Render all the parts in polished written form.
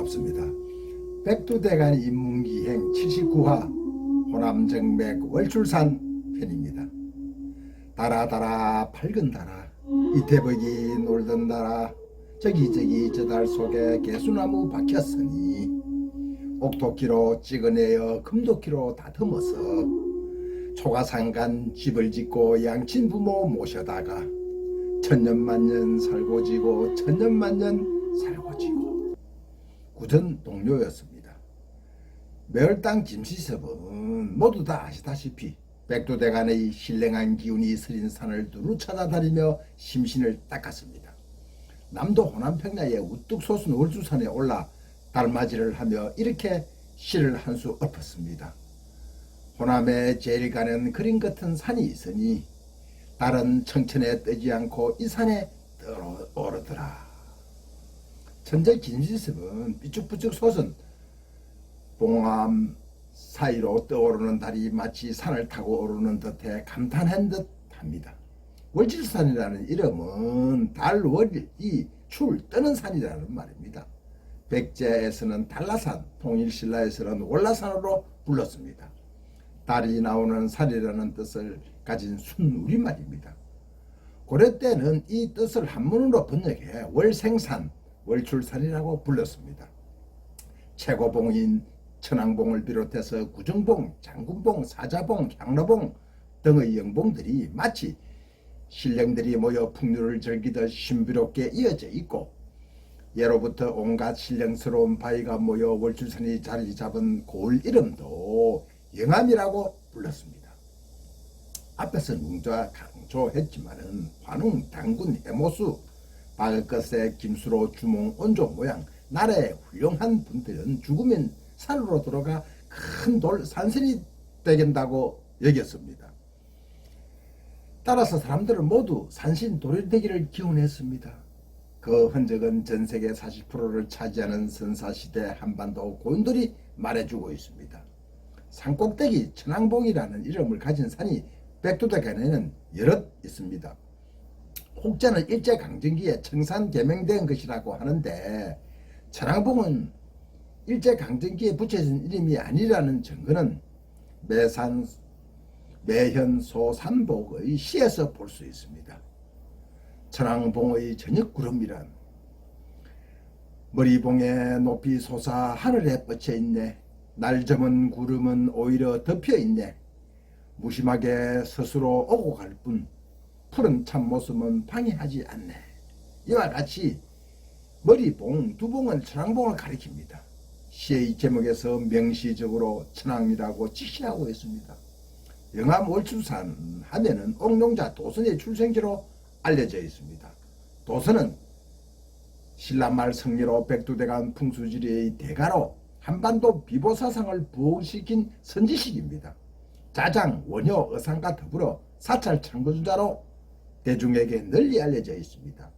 반갑습니다. 백두대간 인문기행 79화 호남정맥 월출산 편입니다. 달아 밝은 달아 이태벅이 놀던 달아 저기 저 달 속에 개수나무 박혔으니 옥토끼로 찍어내어 금도끼로 다듬어서 초가상간 집을 짓고 양친 부모 모셔다가 천년만년 살고 지고 천년만년 살고 지고 구전 동료였습니다. 매월당 김시섭은 모두 다 아시다시피 백두대간의 신령한 기운이 서린 산을 두루 찾아다니며 심신을 닦았습니다. 남도 호남평야의 우뚝 솟은 월주산에 올라 달맞이를 하며 이렇게 시를 한 수 엎었습니다. 호남에 제일 가는 그림 같은 산이 있으니 달은 청천에 뜨지 않고 이 산에 떠오르더라. 천재 김시섭은 삐쭉삐쭉 솟은 봉암 사이로 떠오르는 달이 마치 산을 타고 오르는 듯해 감탄한 듯 합니다. 월질산이라는 이름은 달월이 출 뜨는 산이라는 말입니다. 백제에서는 달라산, 통일신라에서는 월라산으로 불렀습니다. 달이 나오는 산이라는 뜻을 가진 순우리말입니다. 고려 때는 이 뜻을 한문으로 번역해 월생산, 월출산이라고 불렀습니다. 최고봉인 천왕봉을 비롯해서 구정봉, 장군봉, 사자봉, 향로봉 등의 영봉들이 마치 신령들이 모여 풍류를 즐기듯 신비롭게 이어져 있고 예로부터 온갖 신령스러운 바위가 모여 월출산이 자리 잡은 고을 이름도 영암이라고 불렀습니다. 앞에서 뭉자 강조했지만은 환웅, 당군, 해모수, 박을것의 김수로, 주몽, 온조 모양 나라의 훌륭한 분들은 죽으면 산으로 들어가 큰 돌 산신이 되겠다고 여겼습니다. 따라서 사람들은 모두 산신 돌이 되기를 기원했습니다. 그 흔적은 전세계 40%를 차지하는 선사시대 한반도 고인돌이 말해주고 있습니다. 산꼭대기 천왕봉이라는 이름을 가진 산이 백두대간에는 여럿 있습니다. 혹자는 일제강점기에 청산 개명된 것이라고 하는데 천왕봉은 일제강점기에 붙여진 이름이 아니라는 증거는 매현 소산복의 시에서 볼 수 있습니다. 천왕봉의 저녁구름이란 머리봉에 높이 솟아 하늘에 뻗쳐있네. 날저문 구름은 오히려 덮여있네. 무심하게 스스로 오고 갈 뿐 푸른 참모습은 방해하지 않네. 이와 같이 머리봉, 두봉은 천왕봉을 가리킵니다. 시의 제목에서 명시적으로 천왕이라고 지시하고 있습니다. 영암 월출산 하면은 옥룡자 도선의 출생지로 알려져 있습니다. 도선은 신라말 성리로 백두대간 풍수지리의 대가로 한반도 비보사상을 부흥시킨 선지식입니다. 자장, 원효, 의상과 더불어 사찰 창거주자로 대중에게 널리 알려져 있습니다.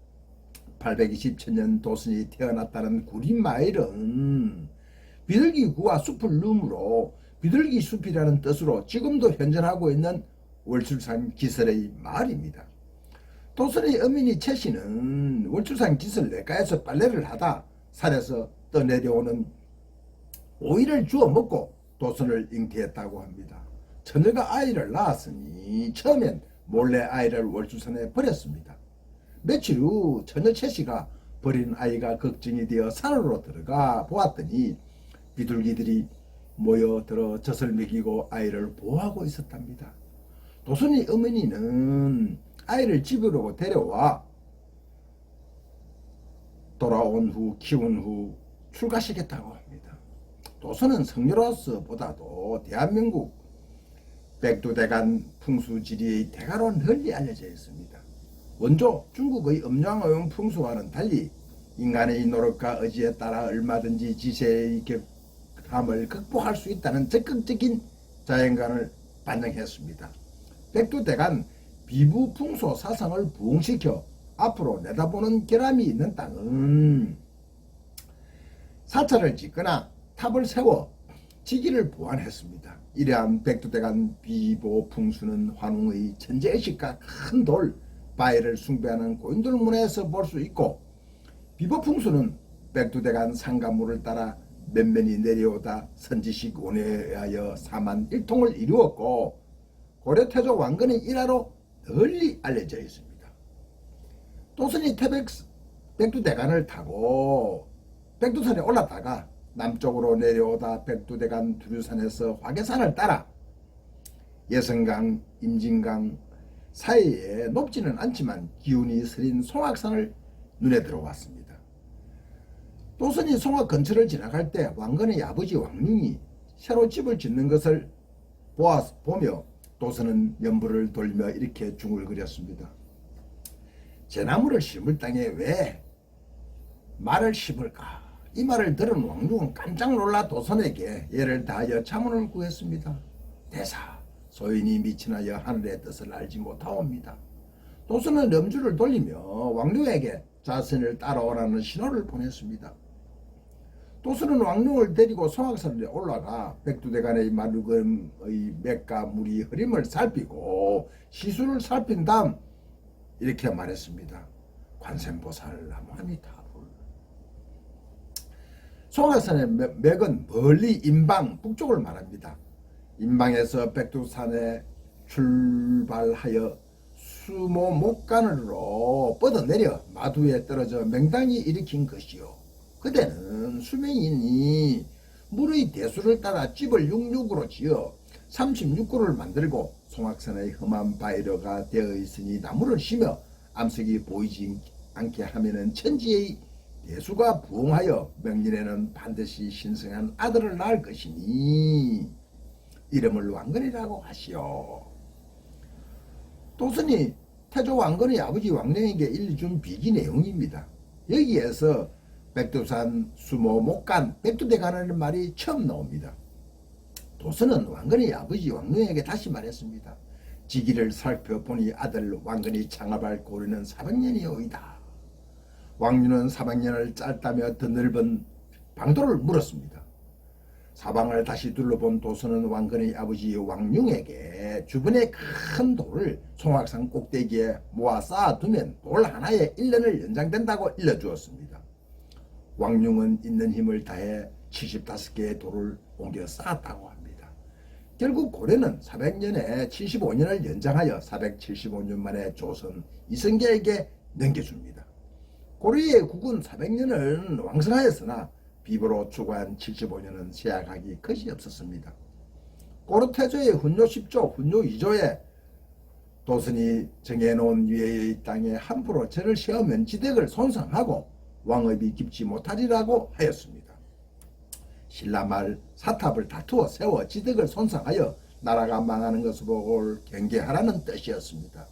827년 도선이 태어났다는 구림마을은 비둘기구와 숲을 누므로 비둘기 숲이라는 뜻으로 지금도 현존하고 있는 월출산 기설의 마을입니다. 도선의 어머니 최씨는 월출산 기설 내가에서 빨래를 하다 산에서 떠내려오는 오이를 주워 먹고 도선을 잉태했다고 합니다. 처녀가 아이를 낳았으니 처음엔 몰래 아이를 월출산에 버렸습니다. 며칠 후 처녀 최씨가 버린 아이가 걱정이 되어 산으로 들어가 보았더니 비둘기들이 모여들어 젖을 먹이고 아이를 보호하고 있었답니다. 도선의 어머니는 아이를 집으로 데려와 돌아온 후 키운 후 출가시켰다고 합니다. 도선은 성녀로서보다도 대한민국 백두대간 풍수지리의 대가로 널리 알려져 있습니다. 원조 중국의 음양어용 풍수와는 달리 인간의 노력과 의지에 따라 얼마든지 지세의 격함을 극복할 수 있다는 적극적인 자연관을 반영했습니다. 백두대간 비부풍소 사상을 부흥시켜 앞으로 내다보는 결함이 있는 땅은 사찰을 짓거나 탑을 세워 지기를 보완했습니다. 이러한 백두대간 비보풍수는 환웅의 천재의식과 큰 돌, 바위를 숭배하는 고인돌 문화에서 볼 수 있고, 비보풍수는 백두대간 상간물을 따라 면면이 내려오다 선지식 원회에 하여 사만 일통을 이루었고 고려태조 왕건의 일화로 널리 알려져 있습니다. 도선이 백두대간을 타고 백두산에 올랐다가 남쪽으로 내려오다 백두대간 두류산에서 화계산을 따라 예성강, 임진강 사이에 높지는 않지만 기운이 서린 송악산을 눈에 들어왔습니다. 도선이 송악 근처를 지나갈 때 왕건의 아버지 왕룡이 새로 집을 짓는 것을 보며 도선은 연부를 돌며 이렇게 중얼거렸습니다. 제 나무를 심을 땅에 왜 말을 심을까? 이 말을 들은 왕룡은 깜짝 놀라 도선에게 예를 다하여 자문을 구했습니다. 대사, 소인이 미친하여 하늘의 뜻을 알지 못하옵니다. 도선은 염주를 돌리며 왕룡에게 자신을 따라오라는 신호를 보냈습니다. 도선은 왕룡을 데리고 송악산에 올라가 백두대간의 마르금의 맥과 물이 흐림을 살피고 시수를 살핀 다음 이렇게 말했습니다. 관세음보살 나무아미타불. 송악산의 맥은 멀리 인방 북쪽을 말합니다. 인방에서 백두산에 출발하여 수모 목간으로 뻗어내려 마두에 떨어져 맹당이 일으킨 것이요. 그대는 수명인이 물의 대수를 따라 집을 66으로 지어 36구를 만들고 송악산의 험한 바위로가 되어 있으니 나무를 심어 암석이 보이지 않게 하면은 천지의 대수가 부흥하여 명년에는 반드시 신성한 아들을 낳을 것이니 이름을 왕건이라고 하시오. 도선이 태조 왕건의 아버지 왕룡에게 일준 비기 내용입니다. 여기에서 백두산, 수모, 목간, 백두대간이라는 말이 처음 나옵니다. 도선은 왕건의 아버지 왕룡에게 다시 말했습니다. 지기를 살펴보니 아들 왕건이 창업할 고려는 400년이오이다. 왕류는 400년을 짧다며 더 넓은 방도를 물었습니다. 사방을 다시 둘러본 도선은 왕건의 아버지 왕룡에게 주변의 큰 돌을 송악산 꼭대기에 모아 쌓아두면 돌 하나에 1년을 연장된다고 일러주었습니다. 왕룡은 있는 힘을 다해 75개의 돌을 옮겨 쌓았다고 합니다. 결국 고려는 400년에 75년을 연장하여 475년 만에 조선 이성계에게 넘겨줍니다. 고려의 국은 400년은 왕성하였으나 비보로 추구한 75년은 쇠약하기 것이 없었습니다. 고려태조의 훈요 10조, 훈요 2조에 도선이 정해놓은 위의 땅에 함부로 절을 세우면 지덕을 손상하고 왕업이 깊지 못하리라고 하였습니다. 신라말 사탑을 다투어 세워 지덕을 손상하여 나라가 망하는 것을 보고 경계하라는 뜻이었습니다.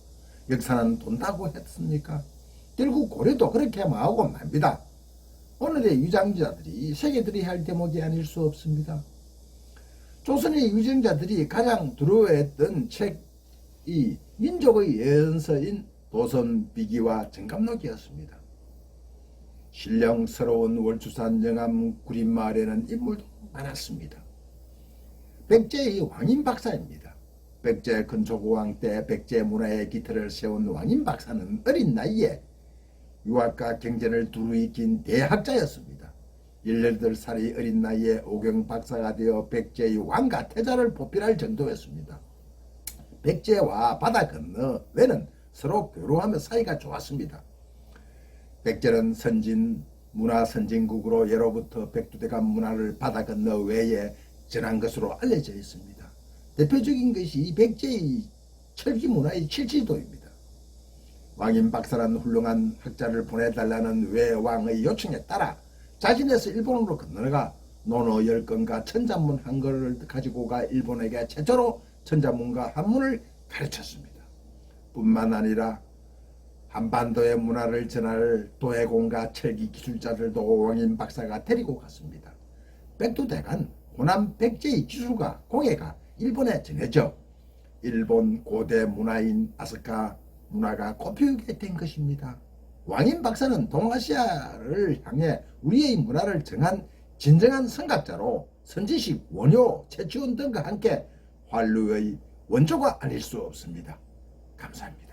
역사는 돈다고 했습니까? 결국 고려도 그렇게 망하고 맙니다. 오늘의 유장자들이 세계들이 할 대목이 아닐 수 없습니다. 조선의 유정자들이 가장 두려워했던 책이 민족의 예언서인 도선비기와 정감록이었습니다. 신령스러운 월추산 영암 구림마을에는 인물도 많았습니다. 백제의 왕인박사입니다. 백제 근초고왕 때 백제 문화의 기틀을 세운 왕인박사는 어린 나이에 유학과 경전을 두루 익힌 대학자였습니다. 18살의 어린 나이에 오경박사가 되어 백제의 왕과 태자를 보필할 정도였습니다. 백제와 바다 건너 외는 서로 교류하며 사이가 좋았습니다. 백제는 선진 문화 선진국으로 예로부터 백두대간 문화를 바다 건너 외에 전한 것으로 알려져 있습니다. 대표적인 것이 백제의 철기 문화의 칠지도입니다. 왕인박사란 훌륭한 학자를 보내달라는 외왕의 요청에 따라 자진해서 일본으로 건너가 논어 10건과 천자문 한 권을 가지고 가 일본에게 최초로 천자문과 한문을 가르쳤습니다. 뿐만 아니라 한반도의 문화를 전할 도해공과 철기 기술자들도 왕인박사가 데리고 갔습니다. 백두대간 호남 백제의 기술과 공예가 일본에 전해져 일본 고대 문화인 아스카 문화가 꽃피우게 된 것입니다. 왕인박사는 동아시아를 향해 우리의 문화를 정한 진정한 선각자로 선지식, 원효, 최치원 등과 함께 한류의 원조가 아닐 수 없습니다. 감사합니다.